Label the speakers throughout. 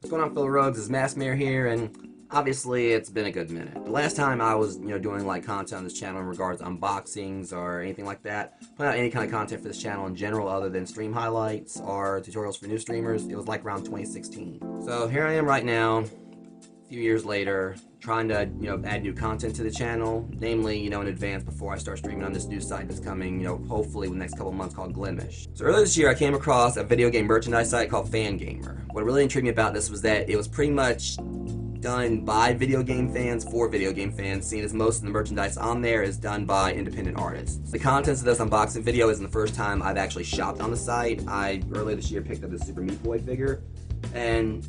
Speaker 1: What's going on, fellow rogues? It's Massmere here, and obviously it's been a good minute. The last time I was, doing like content on this channel in regards to unboxings or anything like that, putting out any kind of content for this channel in general other than stream highlights or tutorials for new streamers, it was like around 2016. So here I am right now, a few years later, trying to, add new content to the channel, namely, in advance before I start streaming on this new site that's coming, hopefully within the next couple months called Glimish. So earlier this year, I came across a video game merchandise site called Fangamer. What really intrigued me about this was that it was pretty much done by video game fans for video game fans, seeing as most of the merchandise on there is done by independent artists. The contents of this unboxing video isn't the first time I've actually shopped on the site. I earlier this year picked up this Super Meat Boy figure, and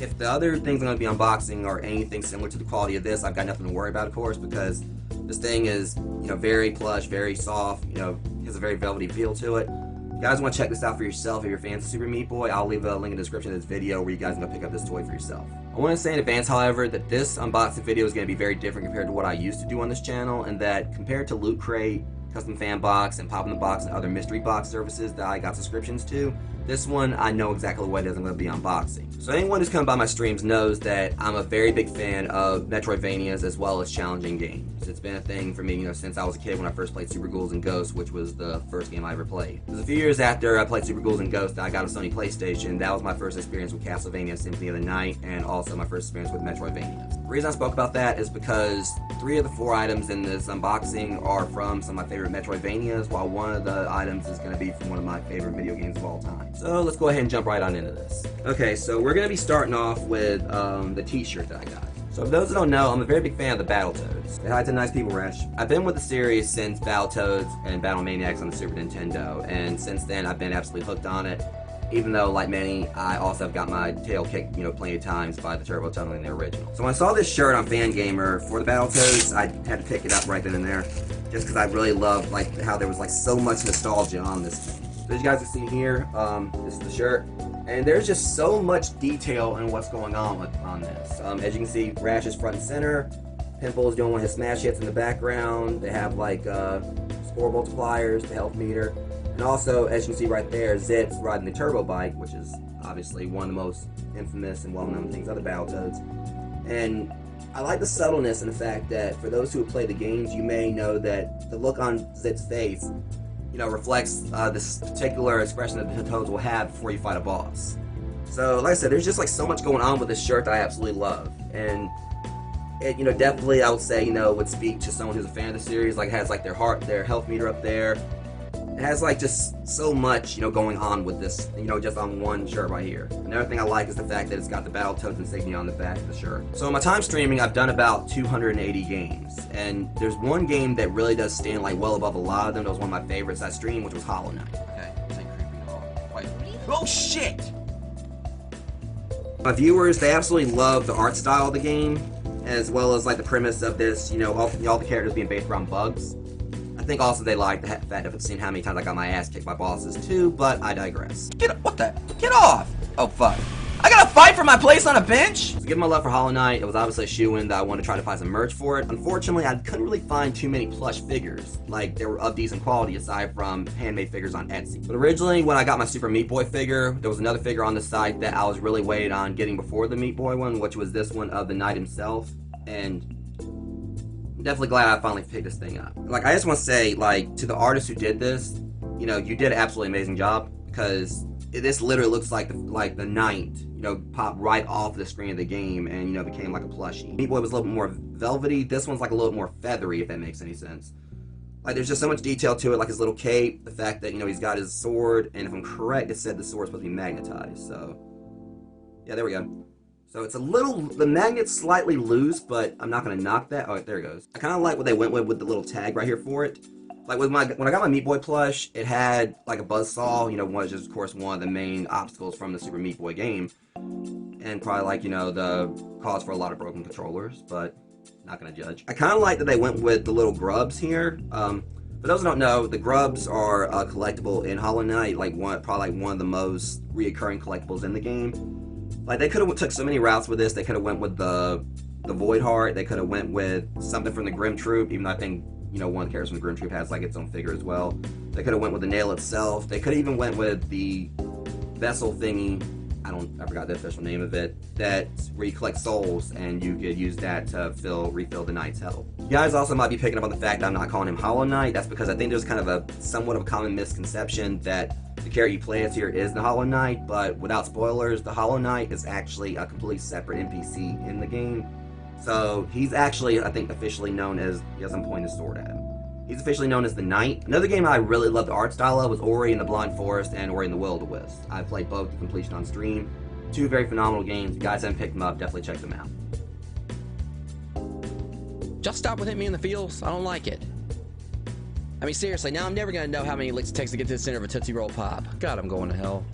Speaker 1: if the other things I'm going to be unboxing are anything similar to the quality of this, I've got nothing to worry about, of course, because this thing is, very plush, very soft, has a very velvety feel to it. If you guys want to check this out for yourself, if you're fans of Super Meat Boy, I'll leave a link in the description of this video where you guys can go pick up this toy for yourself. I want to say in advance, however, that this unboxing video is going to be very different compared to what I used to do on this channel, and that compared to Loot Crate, Custom Fan Box, and Pop in the Box and other mystery box services that I got subscriptions to, this one I know exactly what it is I'm going to be unboxing. So anyone who's come by my streams knows that I'm a very big fan of Metroidvanias as well as challenging games. It's been a thing for me, since I was a kid when I first played Super Ghouls and Ghosts, which was the first game I ever played. It was a few years after I played Super Ghouls and Ghosts that I got a Sony PlayStation. That was my first experience with Castlevania Symphony of the Night, and also my first experience with Metroidvanias. The reason I spoke about that is because 3 of the 4 items in this unboxing are from some of my favorite Metroidvanias, while one of the items is going to be from one of my favorite video games of all time. So let's go ahead and jump right on into this. Okay, so we're going to be starting off with the t-shirt that I got. So for those that don't know, I'm a very big fan of the Battletoads. Say hi to nice people, Resh. I've been with the series since Battletoads and Battle Maniacs on the Super Nintendo, and since then I've been absolutely hooked on it. Even though, like many, I also have got my tail kicked, plenty of times by the Turbo Tunnel in the original. So when I saw this shirt on Fangamer for the Battletoads, I had to pick it up right then and there, just because I really loved how there was so much nostalgia on this thing. So as you guys can see here, this is the shirt, and there's just so much detail in what's going on on this. As you can see, Rash is front and center, Pimple is doing one of his smash hits in the background. They have score multipliers, the health meter. And also, as you can see right there, Zit's riding the turbo bike, which is obviously one of the most infamous and well-known things of the Battletoads. And I like the subtleness in the fact that for those who have played the games, you may know that the look on Zit's face, reflects this particular expression that the Toads will have before you fight a boss. So, like I said, there's just so much going on with this shirt that I absolutely love. And it, definitely I would say, would speak to someone who's a fan of the series. It has their health meter up there. It has just so much, going on with this, just on one shirt right here. Another thing I like is the fact that it's got the Battletoads insignia on the back of the shirt. So in my time streaming, I've done about 280 games, and there's one game that really does stand well above a lot of them. That was one of my favorites I streamed, which was Hollow Knight. Okay, this ain't creepy at all. Wait. Oh shit! My viewers, they absolutely love the art style of the game, as well as the premise of this, all the characters being based around bugs. I think also they like the fact of seeing how many times I got my ass kicked by bosses too, but I digress. What the? Get off! Oh fuck. I gotta fight for my place on a bench? So given my love for Hollow Knight, it was obviously a shoo-in that I wanted to try to find some merch for it. Unfortunately, I couldn't really find too many plush figures, they were of decent quality aside from handmade figures on Etsy. But originally, when I got my Super Meat Boy figure, there was another figure on the site that I was really waiting on getting before the Meat Boy one, which was this one of the Knight himself, and I'm definitely glad I finally picked this thing up. I just want to say, to the artist who did this, you did an absolutely amazing job, because this literally looks like the Knight, popped right off the screen of the game and, became like a plushie. Meat Boy was a little bit more velvety. This one's a little more feathery, if that makes any sense. There's just so much detail to it, his little cape, the fact that, he's got his sword, and if I'm correct, it said the sword's supposed to be magnetized, so yeah, there we go. So it's the magnet's slightly loose, but I'm not going to knock that. Oh, there it goes. I kind of like what they went with the little tag right here for it. When I got my Meat Boy plush, it had a buzzsaw, which is of course one of the main obstacles from the Super Meat Boy game. And probably the cause for a lot of broken controllers, but not going to judge. I kind of like that they went with the little grubs here. For those who don't know, the grubs are collectible in Hollow Knight, probably one of the most reoccurring collectibles in the game. They could have took so many routes with this. They could have went with the Void Heart. They could have went with something from the Grim Troop, even though I think, one of the characters from the Grim Troop has its own figure as well. They could have went with the nail itself. They could have even went with the vessel thingy. I forgot the official name of it, that's where you collect souls and you could use that to refill the knight's health. You guys also might be picking up on the fact that I'm not calling him Hollow Knight. That's because I think there's kind of a somewhat of a common misconception that the character you play as here is the Hollow Knight, but without spoilers, the Hollow Knight is actually a completely separate NPC in the game. So he's actually, I think, officially known as, yes, I'm pointing the sword at him. He's officially known as the Knight. Another game I really loved the art style of was Ori and the Blind Forest and Ori and the Will of the Wisps. I played both to completion on stream. Two very phenomenal games. If you guys haven't picked them up, definitely check them out.
Speaker 2: Just stop with hitting me in the feels. I don't like it. I mean, seriously, now I'm never gonna know how many licks it takes to get to the center of a Tootsie Roll Pop. God, I'm going to hell.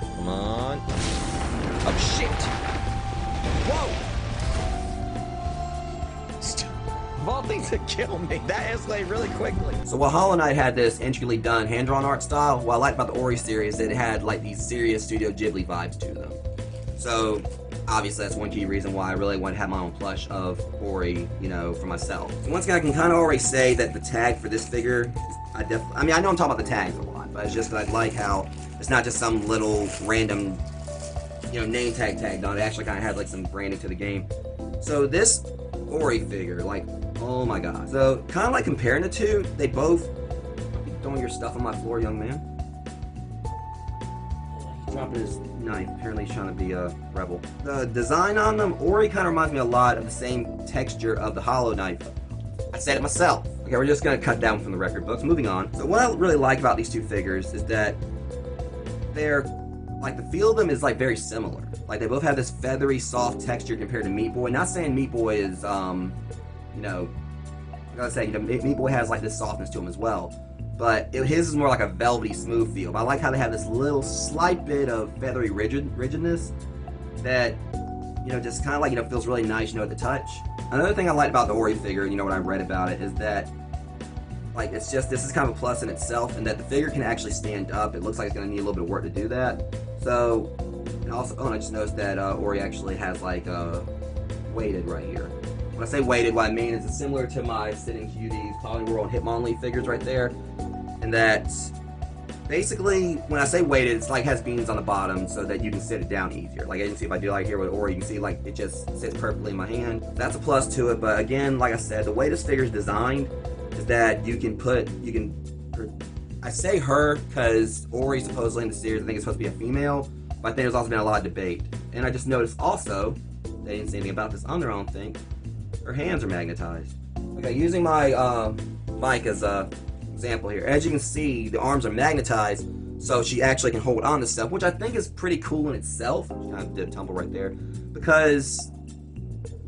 Speaker 2: Come on. Oh, shit! Whoa! Of all things that kill me, that escalated really quickly.
Speaker 1: So while Hollow Knight had this intricately done hand-drawn art style, what I liked about the Ori series is that it had like these serious Studio Ghibli vibes to them. So obviously that's one key reason why I really want to have my own plush of Ori, you know, for myself. So once again, I can kind of already say that the tag for this figure, I know I'm talking about the tags a lot, but it's just that I like how it's not just some little random, you know, name tag tagged on. It actually kind of had like some branding to the game. So this Ori figure, like, oh my god. So, kind of like comparing the two, they both... Throwing your stuff on my floor, young man. He's dropping his knife. Apparently he's trying to be a rebel. The design on them, Ori kind of reminds me a lot of the same texture of the Hollow Knight. I said it myself. Okay, we're just going to cut down from the record books. Moving on. So what I really like about these two figures is that they're... Like, the feel of them is, like, very similar. Like, they both have this feathery, soft texture compared to Meat Boy. Not saying Meat Boy is, you know, I gotta say, you know, Meat Boy has like this softness to him as well, but his is more like a velvety, smooth feel. But I like how they have this little slight bit of feathery rigidness that, you know, just kind of like, you know, feels really nice, you know, at the touch. Another thing I like about the Ori figure, you know, what I read about it, is that, like, it's just, this is kind of a plus in itself, and that the figure can actually stand up. It looks like it's gonna need a little bit of work to do that. So, and also, oh, and I just noticed that Ori actually has like weighted right here. When I say weighted, what I mean is it's similar to my Sitting Cuties, Polyworld, Hitmonlee figures right there. And that basically, when I say weighted, it's like has beans on the bottom so that you can sit it down easier. Like, you can see if I do like here with Ori, you can see like it just sits perfectly in my hand. That's a plus to it, but again, like I said, the way this figure is designed is that I say her because Ori supposedly in the series, I think it's supposed to be a female, but I think there's also been a lot of debate. And I just noticed also, they didn't say anything about this on their own thing, her hands are magnetized. Okay, using my mic as a example here. As you can see, the arms are magnetized, so she actually can hold on to stuff, which I think is pretty cool in itself. She kind of did tumble right there, because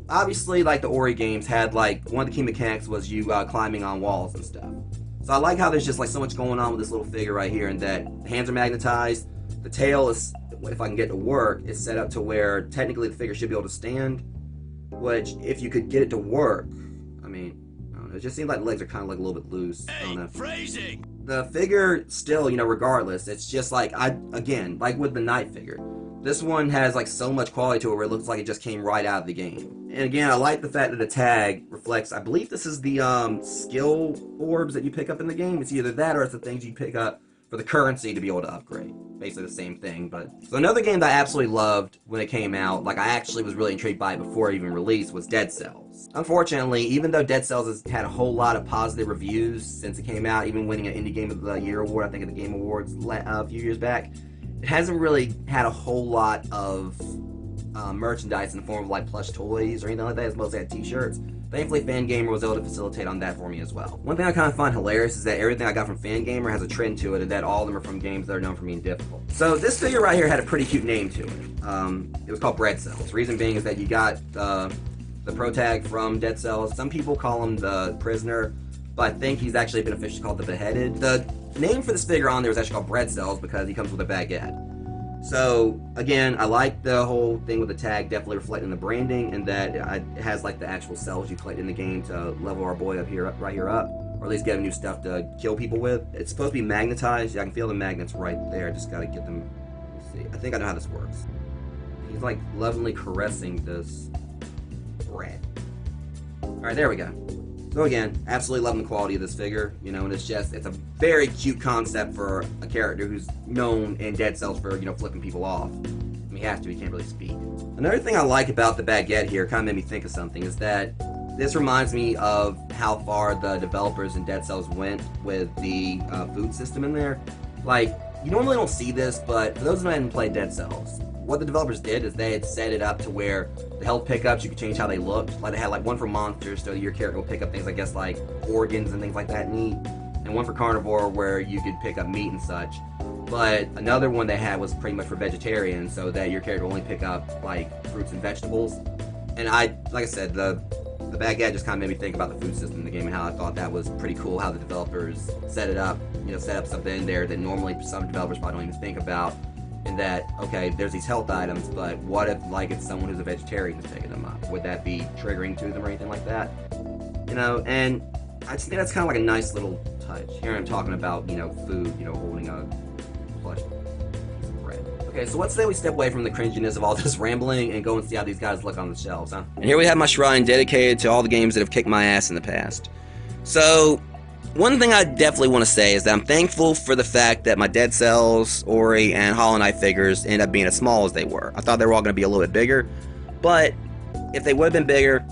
Speaker 1: obviously, like, the Ori games had, like, one of the key mechanics was you climbing on walls and stuff. So I like how there's just like so much going on with this little figure right here, and that the hands are magnetized. The tail is, if I can get it to work, is set up to where technically the figure should be able to stand. Which, if you could get it to work, I mean, I don't know, it just seems like the legs are kind of like a little bit loose. I don't know. Phrasing. The figure still, you know, regardless, it's just like, again, like with the Knight figure, this one has like so much quality to it where it looks like it just came right out of the game. And again, I like the fact that the tag reflects, I believe this is the skill orbs that you pick up in the game. It's either that or it's the things you pick up for the currency to be able to upgrade. Basically the same thing, but... So another game that I absolutely loved when it came out, like I actually was really intrigued by it before it even released, was Dead Cells. Unfortunately, even though Dead Cells has had a whole lot of positive reviews since it came out, even winning an Indie Game of the Year award, I think at the Game Awards a few years back, it hasn't really had a whole lot of merchandise in the form of like plush toys or anything like that. It's mostly had t-shirts. Thankfully, Fangamer was able to facilitate on that for me as well. One thing I kind of find hilarious is that everything I got from Fangamer has a trend to it, and that all of them are from games that are known for being difficult. So this figure right here had a pretty cute name to it. It was called Bread Cells. Reason being is that you got the pro tag from Dead Cells. Some people call him the Prisoner, but I think he's actually been officially called the Beheaded. The name for this figure on there is actually called Bread Cells because he comes with a baguette. So, again, I like the whole thing with the tag definitely reflecting the branding, and that it has like the actual cells you collect in the game to level our boy up here, right here up, or at least get him new stuff to kill people with. It's supposed to be magnetized. Yeah, I can feel the magnets right there. Just gotta get them. Let's see. I think I know how this works. He's like lovingly caressing this bread. All right, there we go. So So again, absolutely loving the quality of this figure, you know, and it's a very cute concept for a character who's known in Dead Cells for, you know, flipping people off. I mean, he has to, he can't really speak. Another thing I like about the baguette here, kind of made me think of something, is that this reminds me of how far the developers in Dead Cells went with the food system in there. Like, you normally don't see this, but for those who haven't played Dead Cells, what the developers did is they had set it up to where the health pickups, you could change how they looked. Like, they had like one for monsters, so your character will pick up things, I guess, like organs and things like that and eat, and one for carnivore where you could pick up meat and such. But another one they had was pretty much for vegetarians, so that your character will only pick up like fruits and vegetables. And like I said, the baguette just kind of made me think about the food system in the game and how I thought that was pretty cool how the developers set it up, you know, set up something in there that normally some developers probably don't even think about. And that, okay, there's these health items, but what if, like, it's someone who's a vegetarian who's picking them up? Would that be triggering to them or anything like that? You know, and I just think that's kind of like a nice little touch. Here I'm talking about, you know, food, you know, holding a plush piece of bread. Okay, so let's say we step away from the cringiness of all this rambling and go and see how these guys look on the shelves, huh? And here we have my shrine dedicated to all the games that have kicked my ass in the past. So, one thing I definitely want to say is that I'm thankful for the fact that my Dead Cells, Ori, and Hollow Knight figures ended up being as small as they were. I thought they were all going to be a little bit bigger, but if they would have been bigger,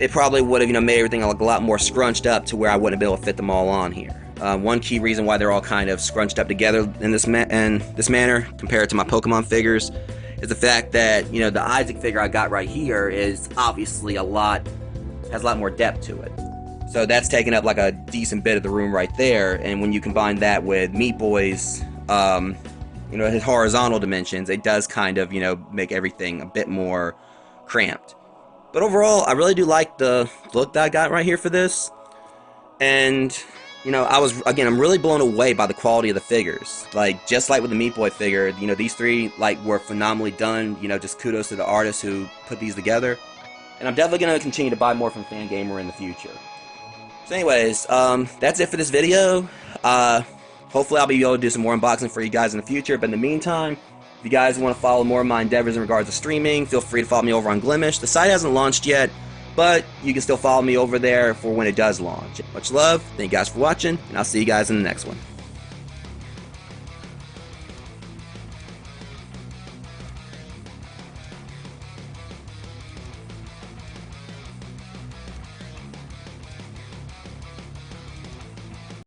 Speaker 1: it probably would have, you know, made everything look a lot more scrunched up to where I wouldn't have been able to fit them all on here. One key reason why they're all kind of scrunched up together in this manner compared to my Pokemon figures is the fact that, you know, the Isaac figure I got right here is obviously has a lot more depth to it. So that's taking up like a decent bit of the room right there, and when you combine that with Meat Boy's, you know, his horizontal dimensions, it does kind of, you know, make everything a bit more cramped. But overall, I really do like the look that I got right here for this, and, you know, I'm really blown away by the quality of the figures. Like, just like with the Meat Boy figure, you know, these three, like, were phenomenally done. You know, just kudos to the artists who put these together. And I'm definitely going to continue to buy more from Fangamer in the future. So anyways, that's it for this video. Hopefully I'll be able to do some more unboxing for you guys in the future, but in the meantime, if you guys want to follow more of my endeavors in regards to streaming, feel free to follow me over on Glimish. The site hasn't launched yet, but you can still follow me over there for when it does launch. Much love, thank you guys for watching, and I'll see you guys in the next one.